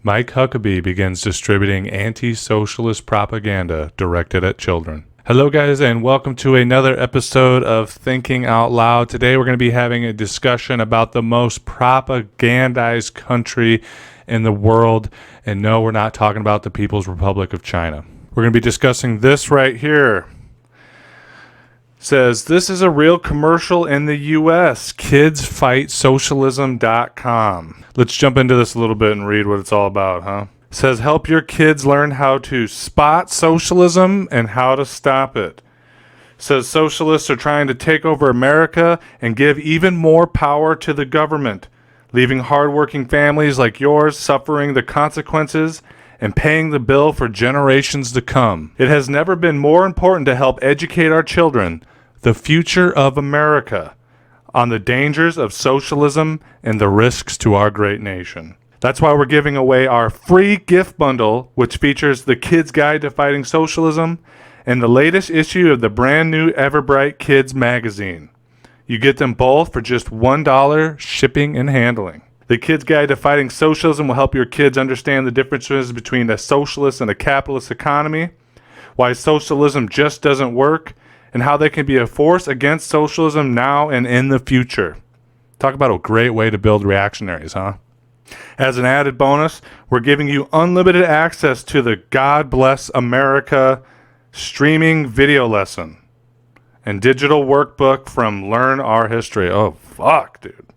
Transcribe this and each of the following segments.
Mike Huckabee begins distributing anti-socialist propaganda directed at children. Hello guys, and welcome to another episode of Thinking Out Loud. Today we're going to be having a discussion about the most propagandized country in the world. And no, we're not talking about the People's Republic of China. We're going to be discussing this right here. Says, this is a real commercial in the U.S. KidsFightSocialism.com. Let's jump into this a little bit and read what it's all about, huh? Says, help your kids learn how to spot socialism and how to stop it. Says, socialists are trying to take over America and give even more power to the government, leaving hardworking families like yours suffering the consequences and paying the bill for generations to come. It has never been more important to help educate our children, the future of America, on the dangers of socialism and the risks to our great nation. That's why we're giving away our free gift bundle, which features the Kids Guide to Fighting Socialism and the latest issue of the brand new Everbright Kids magazine. You get them both for just $1 shipping and handling. The Kids Guide to Fighting Socialism will help your kids understand the differences between a socialist and a capitalist economy, why socialism just doesn't work, and how they can be a force against socialism now and in the future. Talk about a great way to build reactionaries, huh? As an added bonus, we're giving you unlimited access to the God Bless America streaming video lesson and digital workbook from Learn Our History. Oh, fuck, dude.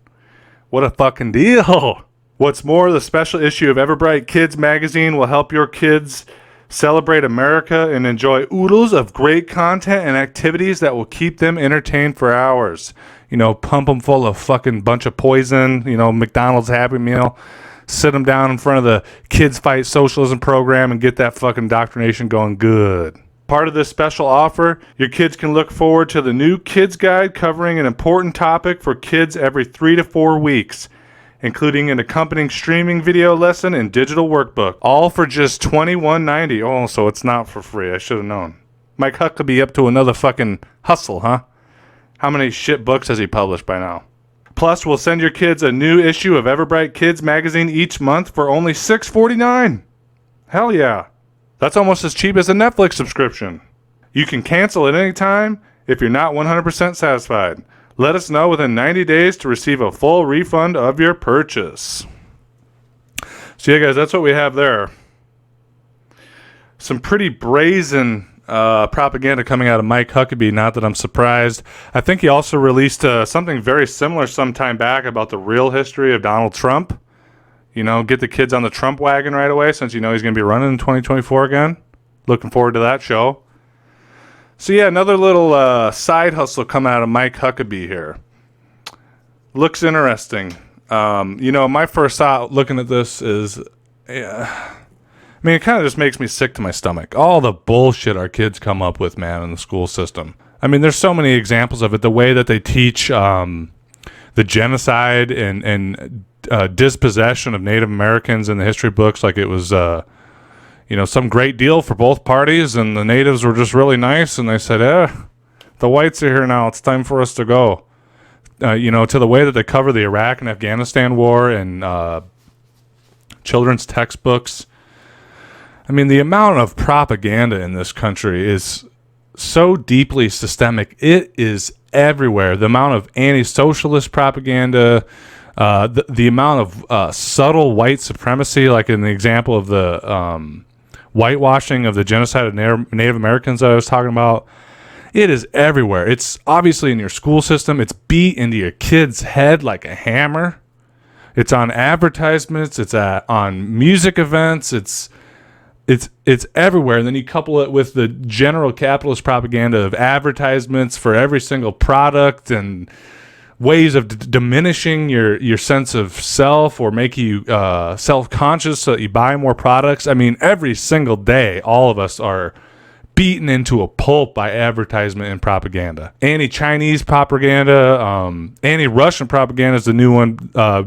What a fucking deal. What's more, the special issue of Everbright Kids magazine will help your kids celebrate America and enjoy oodles of great content and activities that will keep them entertained for hours. You know, pump them full of fucking bunch of poison, you know, McDonald's Happy Meal. Sit them down in front of the Kids Fight Socialism program and get that fucking indoctrination going good. Part of this special offer, your kids can look forward to the new Kids Guide covering an important topic for kids every 3 to 4 weeks, including an accompanying streaming video lesson and digital workbook, all for just $21.90. Oh, so it's not for free. I should have known. Mike Huckabee up to another fucking hustle, huh? How many shit books has he published by now? Plus, we'll send your kids a new issue of Everbright Kids magazine each month for only $6.49. Hell yeah. That's almost as cheap as a Netflix subscription. You can cancel at any time if you're not 100% satisfied. Let us know within 90 days to receive a full refund of your purchase. So yeah, guys, that's what we have there. Some pretty brazen propaganda coming out of Mike Huckabee, not that I'm surprised. I think he also released something very similar some time back about the real history of Donald Trump. You know, get the kids on the Trump wagon right away since you know he's going to be running in 2024 again. Looking forward to that show. So yeah, another little side hustle coming out of Mike Huckabee here. Looks interesting. You know, my first thought looking at this is, yeah, I mean, it kind of just makes me sick to my stomach. All the bullshit our kids come up with, man, in the school system. I mean, there's so many examples of it. The way that they teach the genocide and dispossession of Native Americans in the history books, like it was you know, some great deal for both parties, and the natives were just really nice, and they said, the whites are here now, it's time for us to go. You know, to the way that they cover the Iraq and Afghanistan war and children's textbooks. I mean, the amount of propaganda in this country is so deeply systemic. It is everywhere. The amount of anti-socialist propaganda, the amount of subtle white supremacy, like in the example of the whitewashing of the genocide of Native Americans that I was talking about, it is everywhere. It's obviously in your school system. It's beat into your kid's head like a hammer. It's on advertisements. It's on music events. It's everywhere. And then you couple it with the general capitalist propaganda of advertisements for every single product and ways of diminishing your sense of self or make you self-conscious so that you buy more products. I mean, every single day, all of us are beaten into a pulp by advertisement and propaganda. Anti-Chinese propaganda, anti-Russian propaganda is the new one,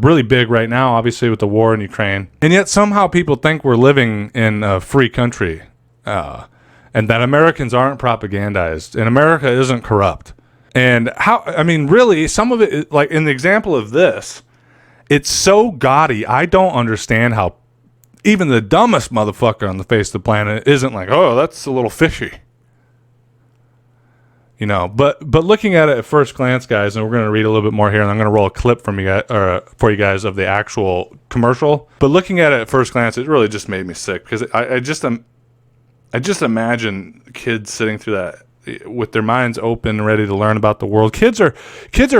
really big right now, obviously, with the war in Ukraine. And yet somehow people think we're living in a free country and that Americans aren't propagandized and America isn't corrupt. And how, I mean, really, some of it, like in the example of this, it's so gaudy. I don't understand how even the dumbest motherfucker on the face of the planet isn't like, oh, that's a little fishy. You know, but looking at it at first glance, guys, and we're going to read a little bit more here, and I'm going to roll a clip from you guys, for you guys of the actual commercial. But looking at it at first glance, it really just made me sick, because I just imagine kids sitting through that with their minds open and ready to learn about the world. Kids are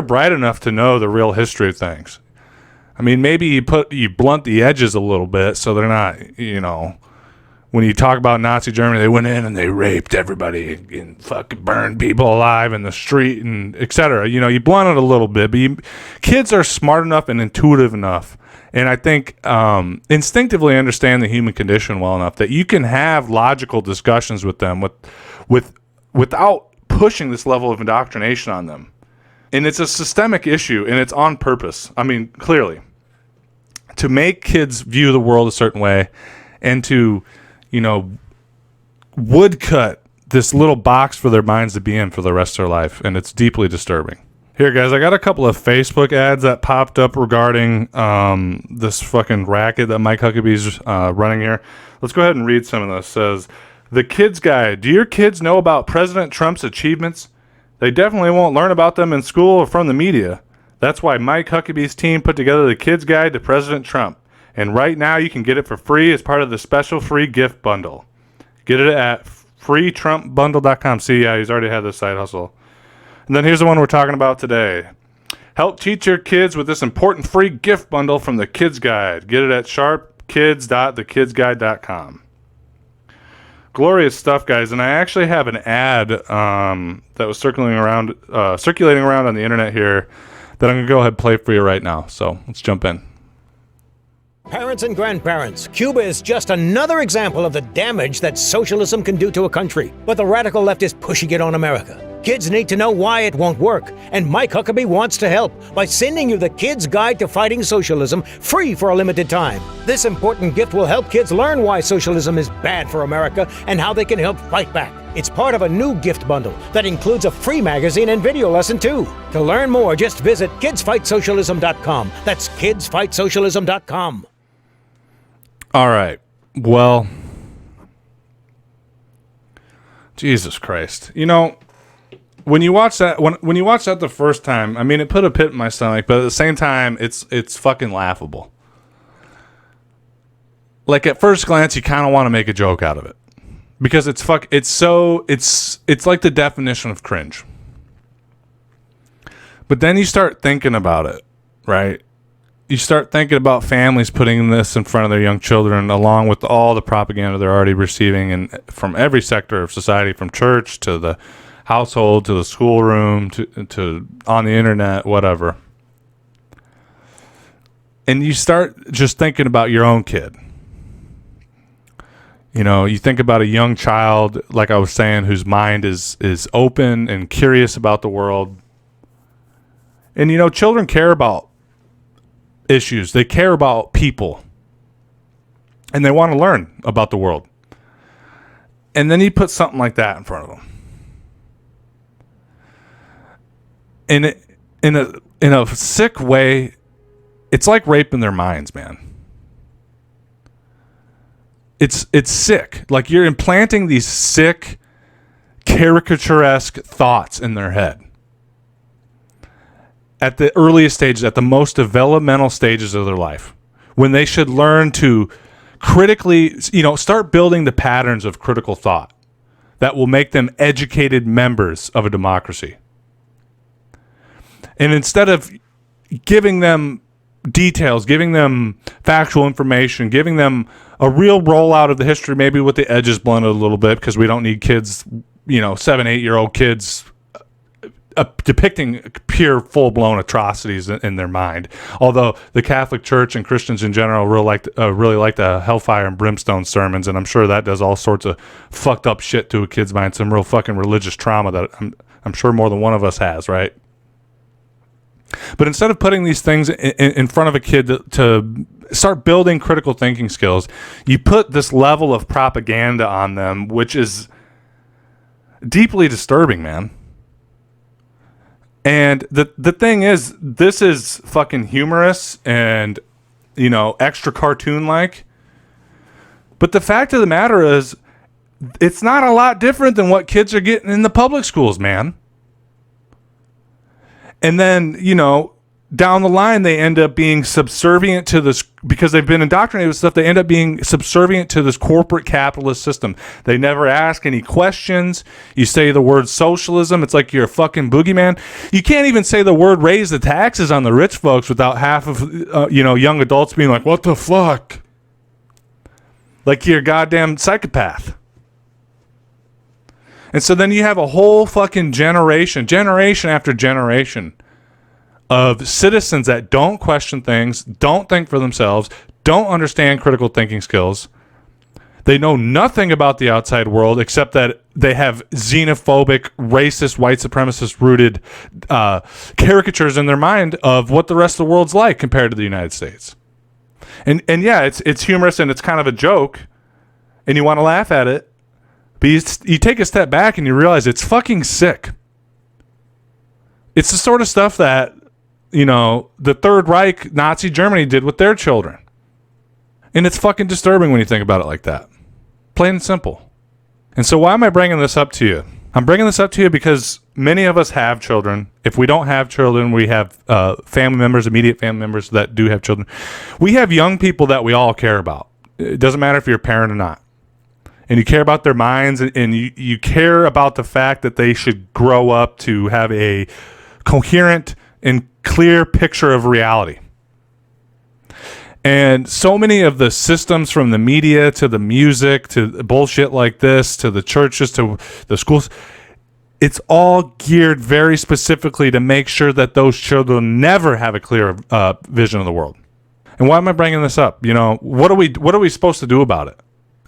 bright enough to know the real history of things. I mean, maybe you blunt the edges a little bit so they're not, you know, when you talk about Nazi Germany, they went in and they raped everybody and fucking burned people alive in the street and etc. You know, you blunt it a little bit, but kids are smart enough and intuitive enough, and I think instinctively understand the human condition well enough that you can have logical discussions with them without pushing this level of indoctrination on them. And it's a systemic issue, and it's on purpose. I mean, clearly, to make kids view the world a certain way, and to, you know, woodcut this little box for their minds to be in for the rest of their life, and it's deeply disturbing. Here, guys, I got a couple of Facebook ads that popped up regarding this fucking racket that Mike Huckabee's running here. Let's go ahead and read some of this. It says, "The Kids Guide. Do your kids know about President Trump's achievements? They definitely won't learn about them in school or from the media. That's why Mike Huckabee's team put together the Kids Guide to President Trump. And right now you can get it for free as part of the special free gift bundle. Get it at freetrumpbundle.com. See, yeah, he's already had this side hustle. And then here's the one we're talking about today. Help teach your kids with this important free gift bundle from the Kids Guide. Get it at sharpkids.thekidsguide.com. Glorious stuff, guys. And I actually have an ad that was circulating around on the internet here that I'm going to go ahead and play for you right now. So let's jump in. Parents and grandparents, Cuba is just another example of the damage that socialism can do to a country. But the radical left is pushing it on America. Kids need to know why it won't work, and Mike Huckabee wants to help by sending you the Kids Guide to Fighting Socialism free for a limited time. This important gift will help kids learn why socialism is bad for America and how they can help fight back. It's part of a new gift bundle that includes a free magazine and video lesson too. To learn more, just visit kidsfightsocialism.com. That's kidsfightsocialism.com. All right. Well, Jesus Christ. You know, when you watch that when you watch that the first time, I mean, it put a pit in my stomach, but at the same time, it's fucking laughable. Like, at first glance, you kind of want to make a joke out of it because it's like the definition of cringe. But then you start thinking about it, right? You start thinking about families putting this in front of their young children, along with all the propaganda they're already receiving, and from every sector of society, from church to the household to the schoolroom to on the internet, whatever. And you start just thinking about your own kid. You know, you think about a young child, like I was saying, whose mind is open and curious about the world. And, you know, children care about issues. They care about people. And they want to learn about the world. And then you put something like that in front of them. And in a sick way, it's like raping their minds, man. It's sick. Like, you're implanting these sick, caricaturesque thoughts in their head at the earliest stages, at the most developmental stages of their life, when they should learn to critically, you know, start building the patterns of critical thought that will make them educated members of a democracy. And instead of giving them details, giving them factual information, giving them a real rollout of the history, maybe with the edges blunted a little bit, because we don't need kids, 7-8-year-old kids depicting pure full-blown atrocities in their mind. Although the Catholic Church and Christians in general really like the hellfire and brimstone sermons, and I'm sure that does all sorts of fucked up shit to a kid's mind, some real fucking religious trauma that I'm sure more than one of us has, right? But instead of putting these things in front of a kid to start building critical thinking skills, you put this level of propaganda on them, which is deeply disturbing, man. And the thing is, this is fucking humorous and, extra cartoon-like. But the fact of the matter is, it's not a lot different than what kids are getting in the public schools, man. And then, down the line, they end up being subservient to this, because they've been indoctrinated with stuff. They end up being subservient to this corporate capitalist system. They never ask any questions. You say the word socialism, it's like you're a fucking boogeyman. You can't even say the word raise the taxes on the rich folks without half of, young adults being like, what the fuck? Like you're a goddamn psychopath. And so then you have a whole fucking generation after generation of citizens that don't question things, don't think for themselves, don't understand critical thinking skills. They know nothing about the outside world except that they have xenophobic, racist, white supremacist rooted caricatures in their mind of what the rest of the world's like compared to the United States. And yeah, it's humorous and it's kind of a joke and you want to laugh at it, but you take a step back and you realize it's fucking sick. It's the sort of stuff that the Third Reich, Nazi Germany did with their children. And it's fucking disturbing when you think about it like that. Plain and simple. And so why am I bringing this up to you? I'm bringing this up to you because many of us have children. If we don't have children, we have family members, immediate family members that do have children. We have young people that we all care about. It doesn't matter if you're a parent or not. And you care about their minds, and you care about the fact that they should grow up to have a coherent and clear picture of reality. And so many of the systems, from the media to the music to bullshit like this to the churches to the schools, it's all geared very specifically to make sure that those children never have a clear vision of the world. And why am I bringing this up? What are we supposed to do about it?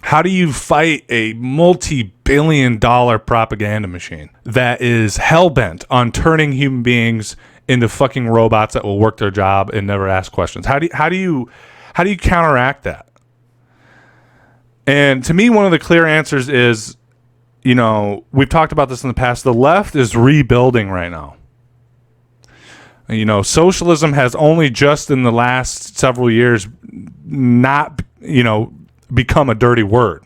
How do you fight a multi-billion-dollar propaganda machine that is hell-bent on turning human beings into fucking robots that will work their job and never ask questions? How do you counteract that? And to me, one of the clear answers is, we've talked about this in the past. The left is rebuilding right now. Socialism has only just in the last several years not, become a dirty word.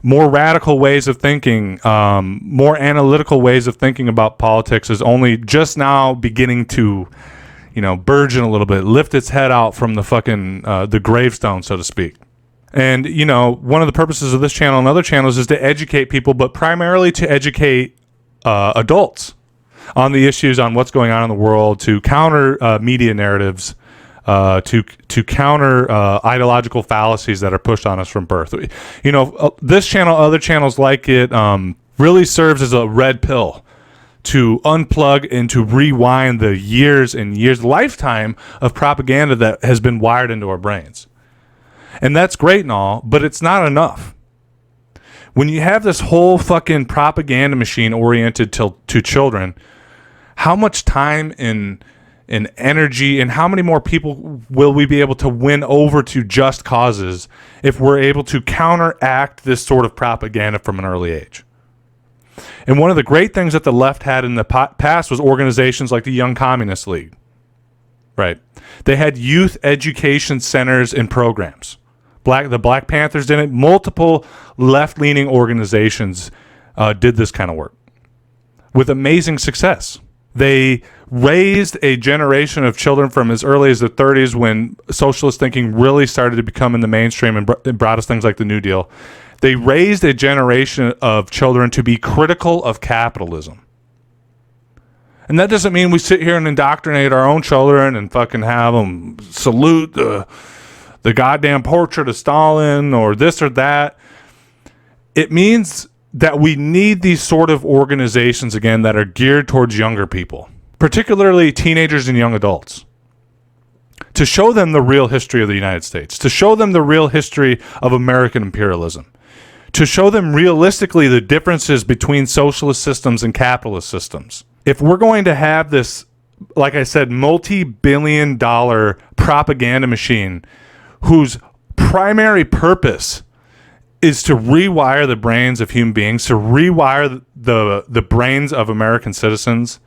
More radical ways of thinking, more analytical ways of thinking about politics is only just now beginning to, burgeon a little bit, lift its head out from the fucking, the gravestone, so to speak. And, one of the purposes of this channel and other channels is to educate people, but primarily to educate adults on the issues, on what's going on in the world, to counter media narratives, to counter ideological fallacies that are pushed on us from birth. This channel, other channels like it, really serves as a red pill to unplug and to rewind the years and years, lifetime of propaganda that has been wired into our brains. And that's great and all, but it's not enough. When you have this whole fucking propaganda machine oriented to children, how much time and energy and how many more people will we be able to win over to just causes if we're able to counteract this sort of propaganda from an early age? And one of the great things that the left had in the past was organizations like the Young Communist League. Right. They had youth education centers and programs. The Black Panthers did it. Multiple left-leaning organizations did this kind of work with amazing success. They raised a generation of children from as early as the 30s, when socialist thinking really started to become in the mainstream and brought us things like the New Deal. They raised a generation of children to be critical of capitalism. And that doesn't mean we sit here and indoctrinate our own children and fucking have them salute the goddamn portrait of Stalin or this or that. It means that we need these sort of organizations, again, that are geared towards younger people, particularly teenagers and young adults, to show them the real history of the United States, to show them the real history of American imperialism, to show them realistically the differences between socialist systems and capitalist systems. If we're going to have this, like I said, multi-billion-dollar propaganda machine whose primary purpose is to rewire the brains of human beings, to rewire the brains of American citizens,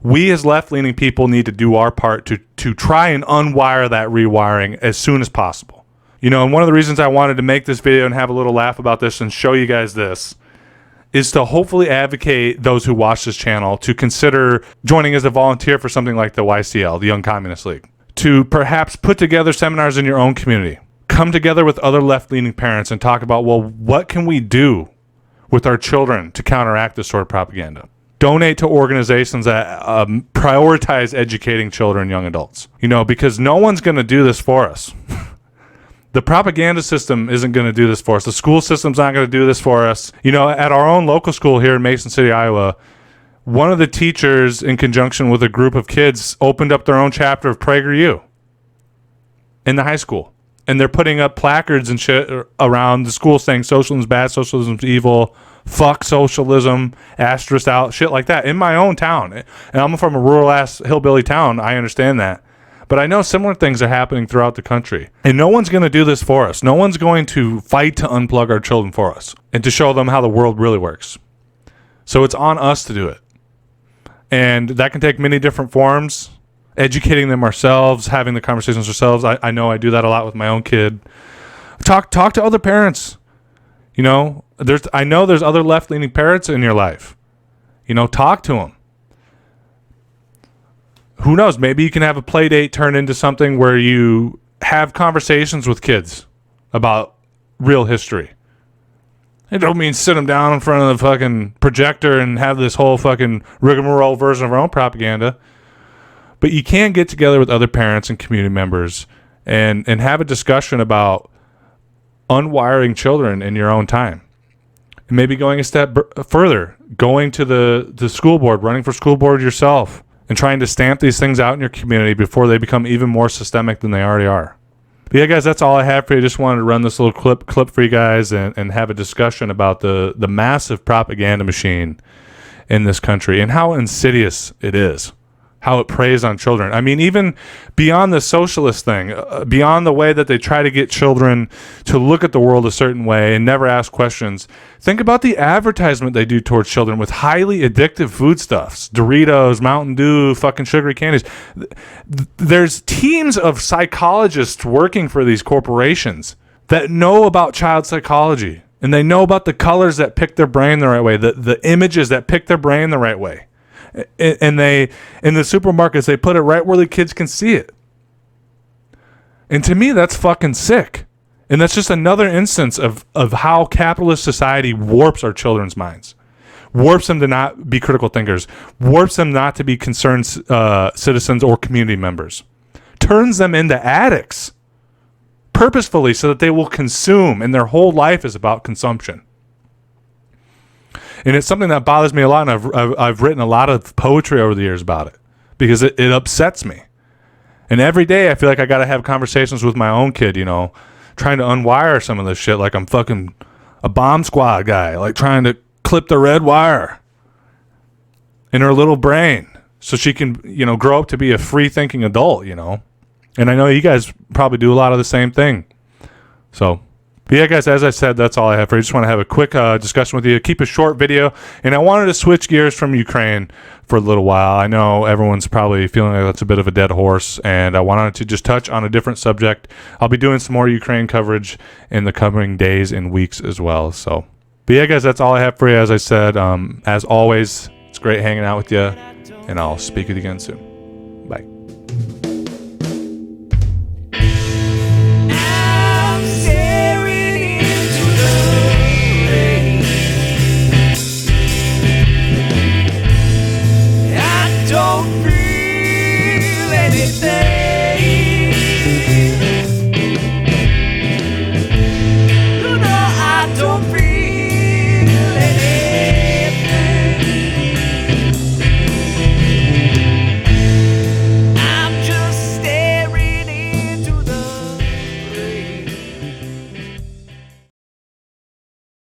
we as left-leaning people need to do our part to try and unwire that rewiring as soon as possible. You know, and one of the reasons I wanted to make this video and have a little laugh about this and show you guys this is to hopefully advocate those who watch this channel to consider joining as a volunteer for something like the YCL, the Young Communist League, to perhaps put together seminars in your own community, come together with other left-leaning parents and talk about, well, what can we do with our children to counteract this sort of propaganda? Donate to organizations that prioritize educating children and young adults, you know, because no one's going to do this for us. The propaganda system isn't going to do this for us. The school system's not going to do this for us. You know, at our own local school here in Mason City, Iowa, one of the teachers, in conjunction with a group of kids, opened up their own chapter of PragerU in the high school. And they're putting up placards and shit around the school saying socialism's bad, socialism's evil, fuck socialism, asterisk out, shit like that in my own town. And I'm from a rural-ass hillbilly town. I understand that. But I know similar things are happening throughout the country. And no one's going to do this for us. No one's going to fight to unplug our children for us and to show them how the world really works. So it's on us to do it. And that can take many different forms. Educating them ourselves, having the conversations ourselves. I know I do that a lot with my own kid. Talk to other parents. You know, I know there's other left-leaning parents in your life. You know, talk to them. Who knows? Maybe you can have a play date turn into something where you have conversations with kids about real history. It don't mean sit them down in front of the fucking projector and have this whole fucking rigmarole version of our own propaganda. But you can get together with other parents and community members and have a discussion about unwiring children in your own time. And maybe going a step further, going to the school board, running for school board yourself, and trying to stamp these things out in your community before they become even more systemic than they already are. But yeah, guys, that's all I have for you. Just wanted to run this little clip for you guys and have a discussion about the massive propaganda machine in this country and how insidious it is. How it preys on children. I mean, even beyond the socialist thing, beyond the way that they try to get children to look at the world a certain way and never ask questions, think about the advertisement they do towards children with highly addictive foodstuffs. Doritos, Mountain Dew, fucking sugary candies. There's teams of psychologists working for these corporations that know about child psychology, and they know about the colors that pick their brain the right way, the images that pick their brain the right way. And they, in the supermarkets, they put it right where the kids can see it. And to me, that's fucking sick. And that's just another instance of how capitalist society warps our children's minds. Warps them to not be critical thinkers. Warps them not to be concerned citizens or community members. Turns them into addicts. Purposefully so that they will consume. And their whole life is about consumption. And it's something that bothers me a lot, and I've written a lot of poetry over the years about it because it upsets me. And every day I feel like I got to have conversations with my own kid, you know, trying to unwire some of this shit like I'm fucking a bomb squad guy, like trying to clip the red wire in her little brain so she can, you know, grow up to be a free-thinking adult, you know. And I know you guys probably do a lot of the same thing. So... But yeah, guys, as I said, that's all I have for you. I just want to have a quick discussion with you. Keep a short video. And I wanted to switch gears from Ukraine for a little while. I know everyone's probably feeling like that's a bit of a dead horse. And I wanted to just touch on a different subject. I'll be doing some more Ukraine coverage in the coming days and weeks as well. So, but yeah, guys, that's all I have for you. As I said, as always, it's great hanging out with you. And I'll speak with you again soon.